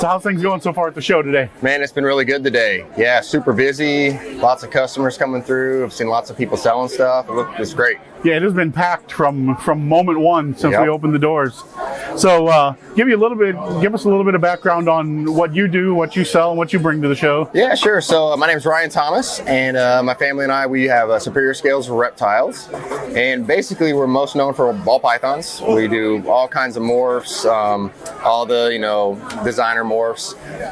So how's things going so far at the show today? Man, it's been really good today. Yeah, super busy. Lots of customers coming through. I've seen lots of people selling stuff. It's great. Yeah, it has been packed from moment one since we opened the doors. So give us a little bit of background on what you do, what you sell, and what you bring to the show. Yeah, sure. So my name is Ryan Thomas, and my family and I, we have Superior Scales for reptiles. And basically, we're most known for ball pythons. We do all kinds of morphs, all the designer morphs.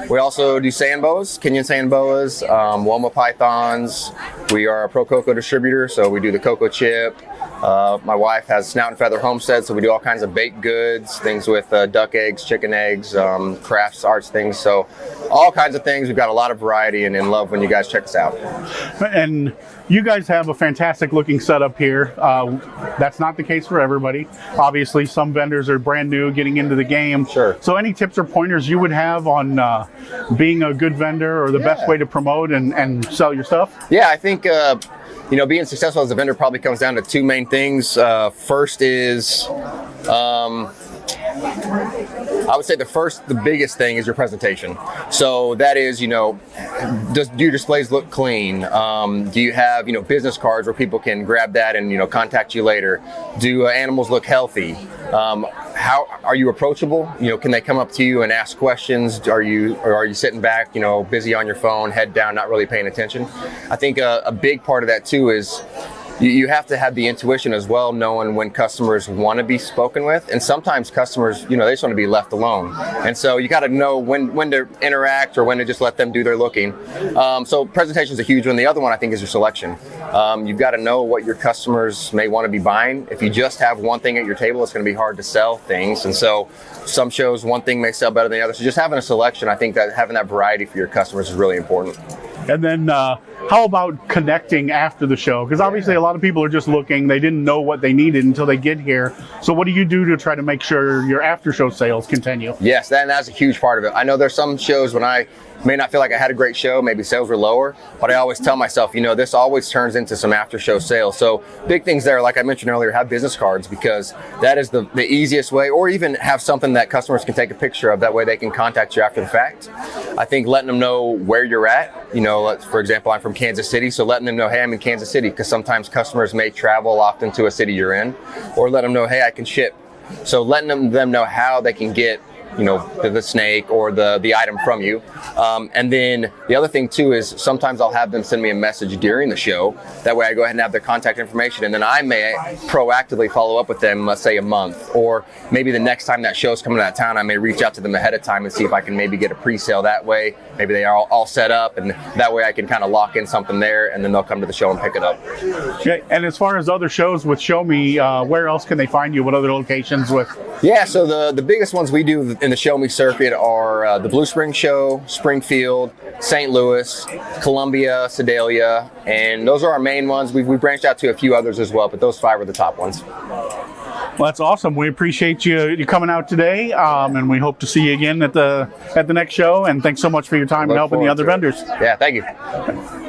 We also do sand boas, Kenyan sand boas, Woma pythons. We are a Pro Coco distributor, so we do the cocoa chip. My wife has Snout and Feather Homestead, so we do all kinds of baked goods, things with duck eggs, chicken eggs, crafts, arts things. So all kinds of things. We've got a lot of variety and love when you guys check us out. And you guys have a fantastic looking setup here. That's not the case for everybody. Obviously, some vendors are brand new, getting into the game. Sure. So any tips or pointers you would have on being a good vendor or the best way to promote and sell your stuff? Yeah, I think being successful as a vendor probably comes down to two main things. First is, I would say the biggest thing is your presentation. So that is, do your displays look clean? Do you have, business cards where people can grab that and, contact you later? Do animals look healthy? How are you approachable? Can they come up to you and ask questions? Are you sitting back, busy on your phone, head down, not really paying attention? I think a big part of that too is you have to have the intuition as well, knowing when customers want to be spoken with. And sometimes customers, they just want to be left alone. And so you got to know when to interact or when to just let them do their looking. So presentation is a huge one. The other one I think is your selection. You've got to know what your customers may want to be buying. If you just have one thing at your table, it's going to be hard to sell things. And so some shows, one thing may sell better than the other. So just having a selection, I think that having that variety for your customers is really important. And then how about connecting after the show? Because obviously a lot of people are just looking. They didn't know what they needed until they get here. So what do you do to try to make sure your after show sales continue? Yes, that's a huge part of it. I know there's some shows when I may not feel like I had a great show, maybe sales were lower, but I always tell myself, this always turns into some after show sales. So big things there, like I mentioned earlier, have business cards, because that is the easiest way, or even have something that customers can take a picture of. That way they can contact you after the fact. I think letting them know where you're at, for example, I'm from Kansas City, so letting them know, hey, I'm in Kansas City, because sometimes customers may travel often to a city you're in, or let them know, hey, I can ship. So letting them know how they can get the snake or the item from you. And then the other thing too is sometimes I'll have them send me a message during the show. That way I go ahead and have their contact information, and then I may proactively follow up with them, let's say a month, or maybe the next time that show's coming out of town, I may reach out to them ahead of time and see if I can maybe get a pre-sale that way. Maybe they are all set up, and that way I can kind of lock in something there, and then they'll come to the show and pick it up. Okay. And as far as other shows with Show Me, where else can they find you? What other locations with? Yeah, so the biggest ones we do in the Show Me circuit are the Blue Springs Show, Springfield, St. Louis, Columbia, Sedalia, and those are our main ones. We've branched out to a few others as well, but those 5 are the top ones. Well, that's awesome. We appreciate you coming out today, and we hope to see you again at the next show. And thanks so much for your time and helping the other vendors. Yeah, thank you.